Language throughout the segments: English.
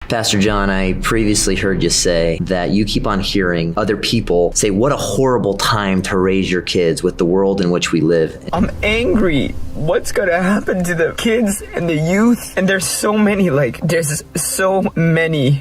Pastor John, I previously heard you say that you keep on hearing other people say what a horrible time to raise your kids with the world in which we live. I'm angry. What's gonna happen to the kids and the youth? And there's so many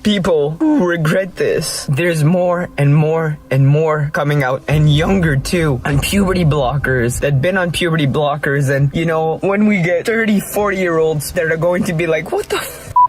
people who regret this. There's more and more and more coming out, and younger too, on puberty blockers, that been on puberty blockers. And you know, when we get 30, 40-year-olds that are going to be like, what the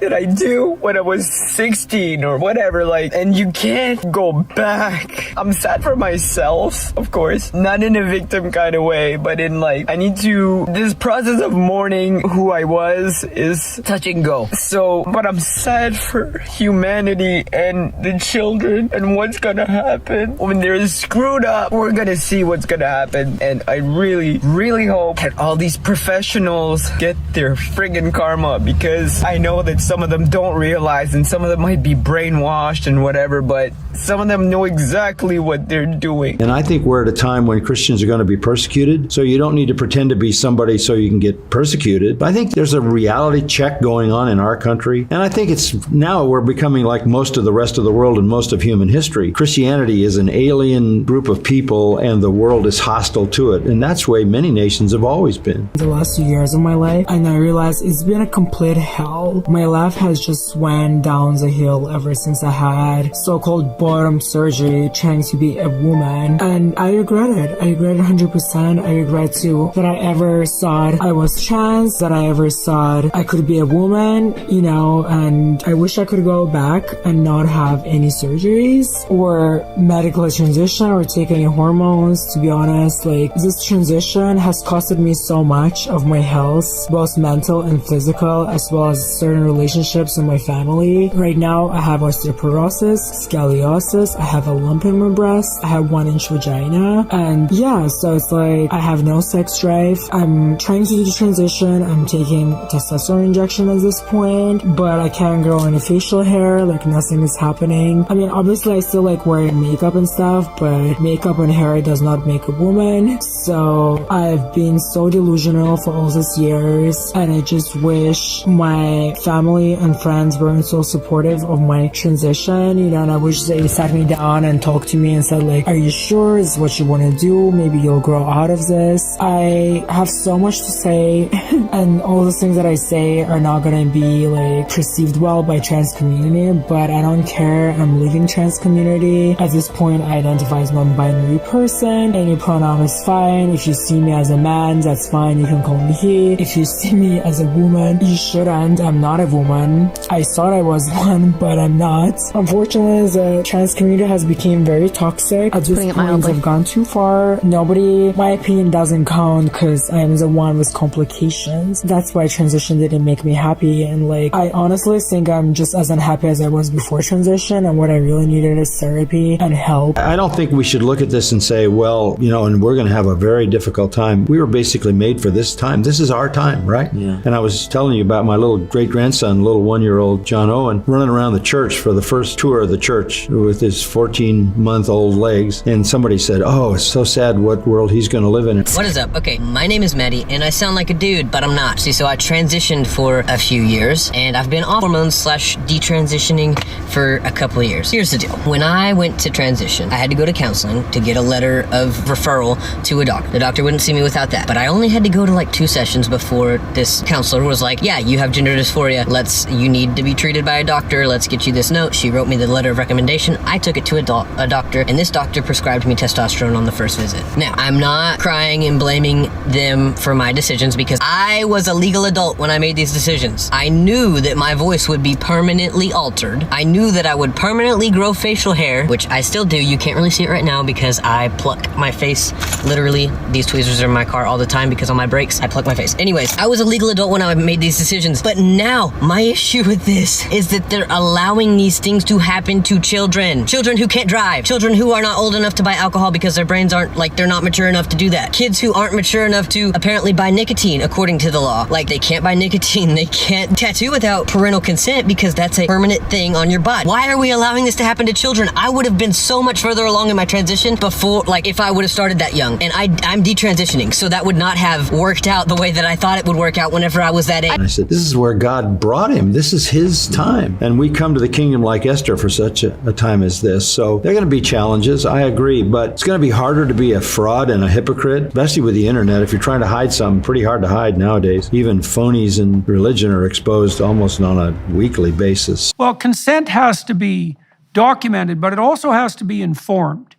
did I do when I was 16 or whatever, and you can't go back. I'm sad for myself, of course, not in a victim kind of way, but in this process of mourning who I was is touch and go. So, but I'm sad for humanity and the children and what's gonna happen when they're screwed up. We're gonna see what's gonna happen, and I really, really hope that all these professionals get their friggin' karma, because I know that some of them don't realize, and some of them might be brainwashed and whatever, but some of them know exactly what they're doing. And I think we're at a time when Christians are going to be persecuted, so you don't need to pretend to be somebody so you can get persecuted. But I think there's a reality check going on in our country, and I think now we're becoming like most of the rest of the world and most of human history. Christianity is an alien group of people, and the world is hostile to it, and that's the way many nations have always been. The last 2 years of my life, and I realized it's been a complete hell. My life has just went down the hill ever since I had so-called bottom surgery trying to be a woman, and I regret it. I regret it 100%. I regret too that I ever thought I was trans, that I ever thought I could be a woman, and I wish I could go back and not have any surgeries or medical transition or take any hormones. To be honest, this transition has costed me so much of my health, both mental and physical, as well as certain relationships in my family. Right now, I have osteoporosis, scoliosis, I have a lump in my breast, I have 1-inch vagina, and so it's I have no sex drive. I'm trying to do the transition. I'm taking testosterone injection at this point, but I can't grow any facial hair, nothing is happening. I mean, obviously I still wearing makeup and stuff, but makeup and hair does not make a woman. So I've been so delusional for all these years, and I just wish my family and friends weren't so supportive of my transition, and I wish they sat me down and talked to me and said are you sure this is what you want to do? Maybe you'll grow out of this. I have so much to say and all the things that I say are not gonna be perceived well by trans community, but I don't care. I'm leaving trans community. At this point, I identify as non-binary person. Any pronoun is fine. If you see me as a man, that's fine. You can call me he. If you see me as a woman, you shouldn't. I'm not a woman. I thought I was one, but I'm not. Unfortunately, the trans community has become very toxic. At this point, I've gone too far. My opinion doesn't count because I'm the one with complications. That's why transition didn't make me happy, and I honestly think I'm just as unhappy as I was before transition, and what I really needed is therapy and help. I don't think we should look at this and say, well, and we're going to have a very difficult time. We were basically made for this time. This is our time, right? Yeah. And I was telling you about my little great-grandson, little 1-year-old John Owen, running around the church for the first tour of the church with his 14-month-old legs, and somebody said, oh, it's so sad what world he's going to live in. What is up? Okay, my name is Maddie, and I sound like a dude, but I'm not. See, so I transitioned for a few years, and I've been off hormones / detransitioning for a couple of years. Here's the deal. When I went to transition, I had to go to counseling to get a letter of referral to a doctor. The doctor wouldn't see me without that, but I only had to go to 2 sessions before this counselor was like, yeah, you have gender dysphoria. You need to be treated by a doctor. Let's get you this note. She wrote me the letter of recommendation. I took it to a doctor, and this doctor prescribed me testosterone on the first visit. Now, I'm not crying and blaming them for my decisions, because I was a legal adult when I made these decisions. I knew that my voice would be permanently altered. I knew that I would permanently grow facial hair, which I still do. You can't really see it right now because I pluck my face. Literally, these tweezers are in my car all the time because on my brakes, I pluck my face. Anyways, I was a legal adult when I made these decisions, but now my issue with this is that they're allowing these things to happen to children. Children who can't drive. Children who are not old enough to buy alcohol because their brains aren't, they're not mature enough to do that. Kids who aren't mature enough to apparently buy nicotine according to the law. They can't buy nicotine. They can't tattoo without parental consent because that's a permanent thing on your butt. Why are we allowing this to happen to children? I would have been so much further along in my transition before, if I would have started that young. And I'm detransitioning, so that would not have worked out the way that I thought it would work out whenever I was that age. And I said, this is where God brought applaud him. This is his time. And we come to the kingdom like Esther for such a time as this. So there are going to be challenges. I agree. But it's going to be harder to be a fraud and a hypocrite, especially with the internet. If you're trying to hide something, pretty hard to hide nowadays. Even phonies in religion are exposed almost on a weekly basis. Well, consent has to be documented, but it also has to be informed.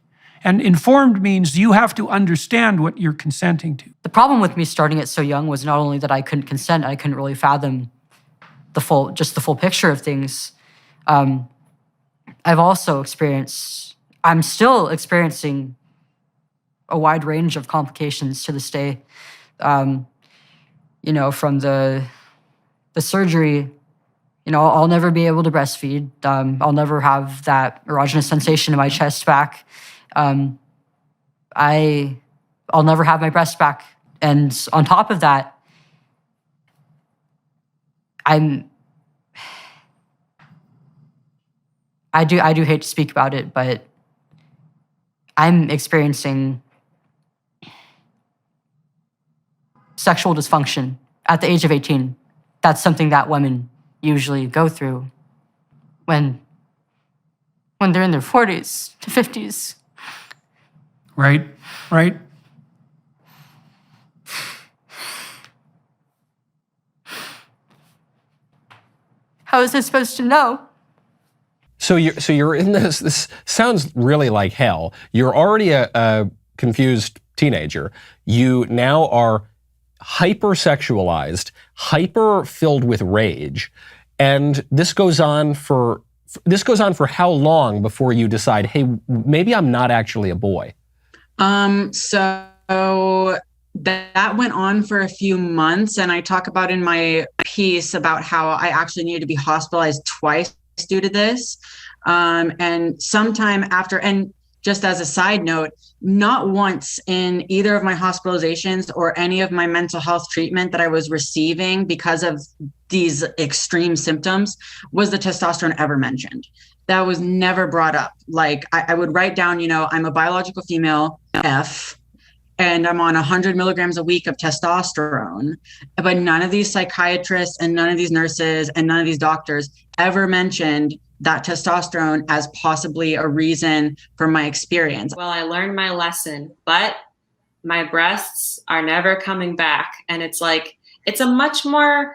And informed means you have to understand what you're consenting to. The problem with me starting it so young was not only that I couldn't consent, I couldn't really fathom the full picture of things. I've also I'm still experiencing a wide range of complications to this day. From the surgery, I'll never be able to breastfeed. I'll never have that erogenous sensation in my chest back. I'll never have my breast back. And on top of that, I do hate to speak about it, but I'm experiencing sexual dysfunction at the age of 18. That's something that women usually go through when they're in their 40s to 50s. Right. How was I supposed to know? So you're in this. This sounds really like hell. You're already a confused teenager. You now are hypersexualized, hyper filled with rage, and this goes on for how long before you decide, hey, maybe I'm not actually a boy? So that went on for a few months, and I talk about in my piece about how I actually needed to be hospitalized twice due to this. And sometime after, and just as a side note, not once in either of my hospitalizations or any of my mental health treatment that I was receiving because of these extreme symptoms was the testosterone ever mentioned. That was never brought up. Like I would write down, I'm a biological female, F, and I'm on 100 milligrams a week of testosterone. But none of these psychiatrists and none of these nurses and none of these doctors ever mentioned that testosterone as possibly a reason for my experience. Well, I learned my lesson, but my breasts are never coming back. And it's a much more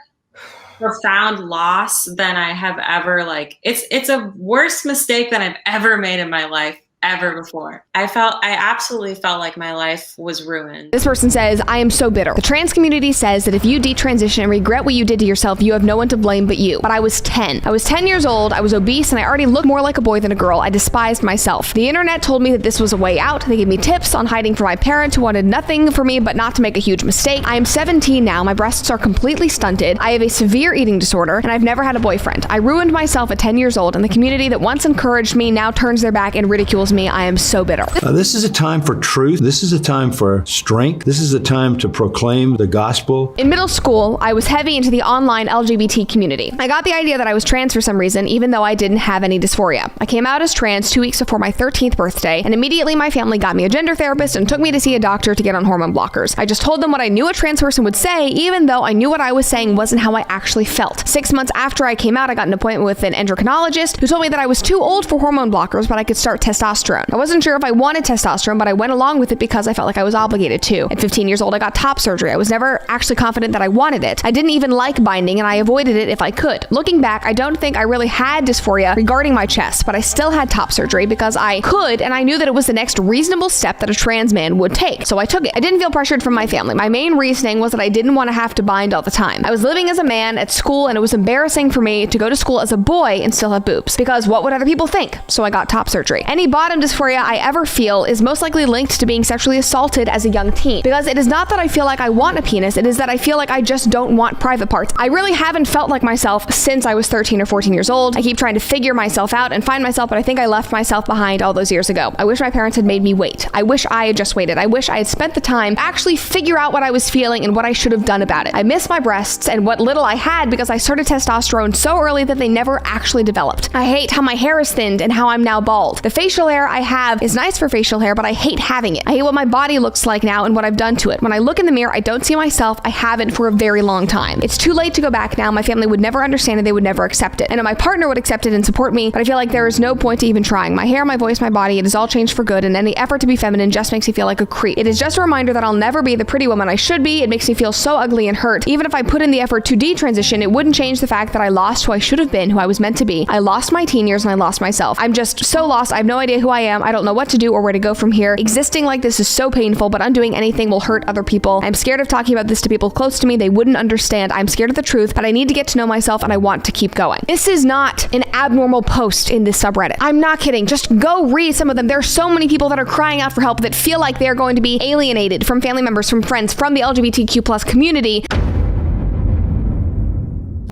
profound loss than I have ever, it's a worse mistake than I've ever made in my life. Ever before. I absolutely felt like my life was ruined. This person says, I am so bitter. The trans community says that if you detransition and regret what you did to yourself, you have no one to blame but you. But I was 10. I was 10 years old, I was obese, and I already looked more like a boy than a girl. I despised myself. The internet told me that this was a way out. They gave me tips on hiding from my parents who wanted nothing for me but not to make a huge mistake. I am 17 now. My breasts are completely stunted. I have a severe eating disorder, and I've never had a boyfriend. I ruined myself at 10 years old, and the community that once encouraged me now turns their back and ridicules me. I am so bitter. This is a time for truth. This is a time for strength. This is a time to proclaim the gospel. In middle school, I was heavy into the online LGBT community. I got the idea that I was trans for some reason, even though I didn't have any dysphoria. I came out as trans 2 weeks before my 13th birthday, and immediately my family got me a gender therapist and took me to see a doctor to get on hormone blockers. I just told them what I knew a trans person would say, even though I knew what I was saying wasn't how I actually felt. 6 months after I came out, I got an appointment with an endocrinologist who told me that I was too old for hormone blockers, but I could start testosterone. I wasn't sure if I wanted testosterone, but I went along with it because I felt like I was obligated to. At 15 years old, I got top surgery. I was never actually confident that I wanted it. I didn't even like binding, and I avoided it if I could. Looking back, I don't think I really had dysphoria regarding my chest, but I still had top surgery because I could, and I knew that it was the next reasonable step that a trans man would take. So I took it. I didn't feel pressured from my family. My main reasoning was that I didn't want to have to bind all the time. I was living as a man at school, and it was embarrassing for me to go to school as a boy and still have boobs, because what would other people think? So I got top surgery. Any bottom dysphoria I ever feel is most likely linked to being sexually assaulted as a young teen, because it is not that I feel like I want a penis, it is that I feel like I just don't want private parts. I really haven't felt like myself since I was 13 or 14 years old. I keep trying to figure myself out and find myself, but I think I left myself behind all those years ago. I wish my parents had made me wait. I wish I had just waited. I wish I had spent the time to actually figure out what I was feeling and what I should have done about it. I miss my breasts and what little I had because I started testosterone so early that they never actually developed. I hate how my hair is thinned and how I'm now bald. The facial hair hair I have is nice for facial hair, but I hate having it. I hate what my body looks like now and what I've done to it. When I look in the mirror, I don't see myself. I haven't for a very long time. It's too late to go back now. My family would never understand it. They would never accept it. I know my partner would accept it and support me, but I feel like there is no point to even trying. My hair, my voice, my body, it has all changed for good, and any effort to be feminine just makes me feel like a creep. It is just a reminder that I'll never be the pretty woman I should be. It makes me feel so ugly and hurt. Even if I put in the effort to detransition, it wouldn't change the fact that I lost who I should have been, who I was meant to be. I lost my teen years and I lost myself. I'm just so lost. I have no idea who I am. I don't know what to do or where to go from here. Existing like this is so painful, but undoing anything will hurt other people. I'm scared of talking about this to people close to me. They wouldn't understand. I'm scared of the truth, but I need to get to know myself and I want to keep going. This is not an abnormal post in this subreddit. I'm not kidding. Just go read some of them. There are so many people that are crying out for help that feel like they're going to be alienated from family members, from friends, from the LGBTQ plus community.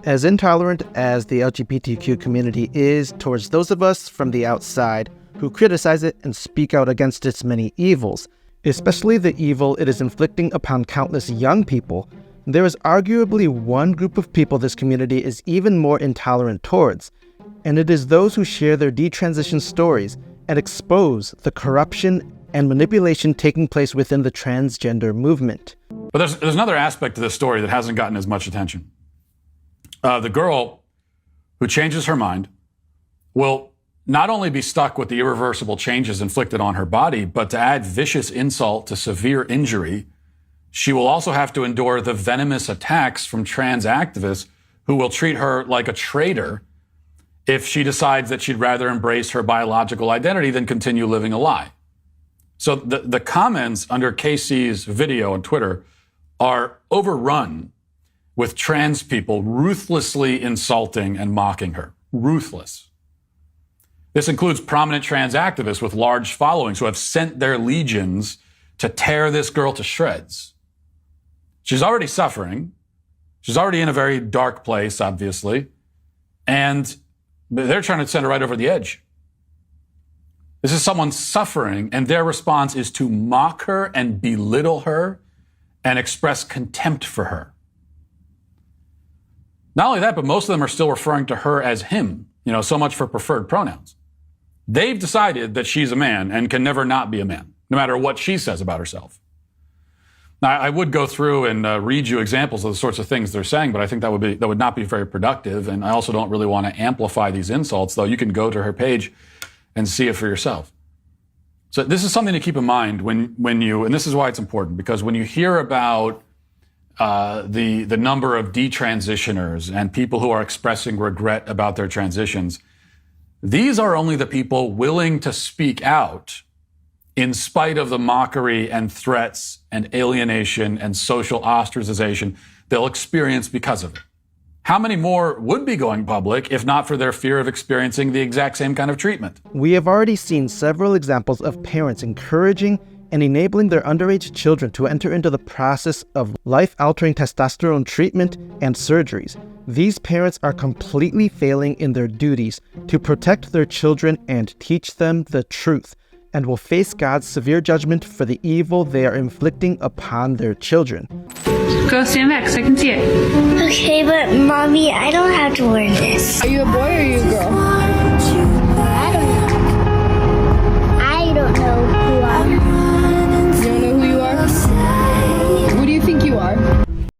As intolerant as the LGBTQ community is towards those of us from the outside who criticize it and speak out against its many evils, especially the evil it is inflicting upon countless young people, there is arguably one group of people this community is even more intolerant towards, and it is those who share their detransition stories and expose the corruption and manipulation taking place within the transgender movement. But there's another aspect to this story that hasn't gotten as much attention. The girl who changes her mind will not only be stuck with the irreversible changes inflicted on her body, but to add vicious insult to severe injury, she will also have to endure the venomous attacks from trans activists who will treat her like a traitor if she decides that she'd rather embrace her biological identity than continue living a lie. So the comments under KC's video on Twitter are overrun with trans people ruthlessly insulting and mocking her. Ruthless. This includes prominent trans activists with large followings who have sent their legions to tear this girl to shreds. She's already suffering. She's already in a very dark place, obviously. And they're trying to send her right over the edge. This is someone suffering, and their response is to mock her and belittle her and express contempt for her. Not only that, but most of them are still referring to her as him, so much for preferred pronouns. They've decided that she's a man and can never not be a man, no matter what she says about herself. Now, I would go through and read you examples of the sorts of things they're saying, but I think that would not be very productive, and I also don't really want to amplify these insults, though you can go to her page and see it for yourself. So this is something to keep in mind when you, and this is why it's important, because when you hear about the number of detransitioners and people who are expressing regret about their transitions, these are only the people willing to speak out in spite of the mockery and threats and alienation and social ostracization they'll experience because of it. How many more would be going public if not for their fear of experiencing the exact same kind of treatment? We have already seen several examples of parents encouraging and enabling their underage children to enter into the process of life-altering testosterone treatment and surgeries. These parents are completely failing in their duties to protect their children and teach them the truth, and will face God's severe judgment for the evil they are inflicting upon their children. Go stand back so I can see it. Okay, but Mommy, I don't have to wear this. Are you a boy or are you a girl? I don't know who I am. You don't know who you are? Who do you think you are?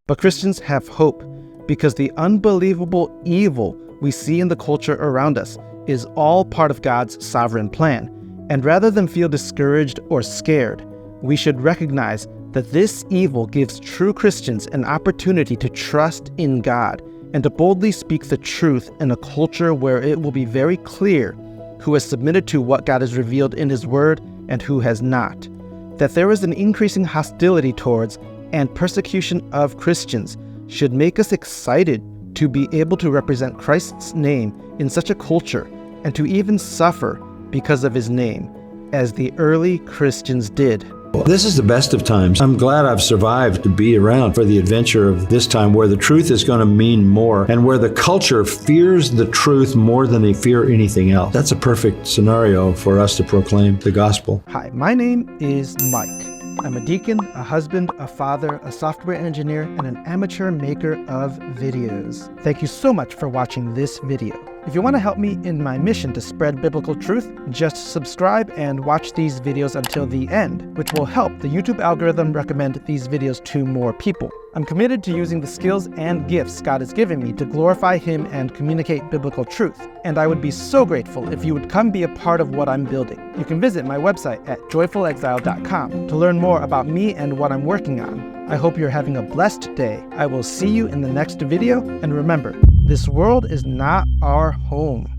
But Christians have hope, because the unbelievable evil we see in the culture around us is all part of God's sovereign plan. And rather than feel discouraged or scared, we should recognize that this evil gives true Christians an opportunity to trust in God and to boldly speak the truth in a culture where it will be very clear who has submitted to what God has revealed in His Word and who has not. That there is an increasing hostility towards and persecution of Christians should make us excited to be able to represent Christ's name in such a culture and to even suffer because of His name, as the early Christians did. This is the best of times. I'm glad I've survived to be around for the adventure of this time where the truth is going to mean more and where the culture fears the truth more than they fear anything else. That's a perfect scenario for us to proclaim the gospel. Hi, my name is Mike, I'm a deacon, a husband, a father, a software engineer, and an amateur maker of videos. Thank you so much for watching this video. If you want to help me in my mission to spread biblical truth, just subscribe and watch these videos until the end, which will help the YouTube algorithm recommend these videos to more people. I'm committed to using the skills and gifts God has given me to glorify Him and communicate biblical truth, and I would be so grateful if you would come be a part of what I'm building. You can visit my website at joyfulexile.com to learn more about me and what I'm working on. I hope you're having a blessed day. I will see you in the next video, and remember, this world is not our home.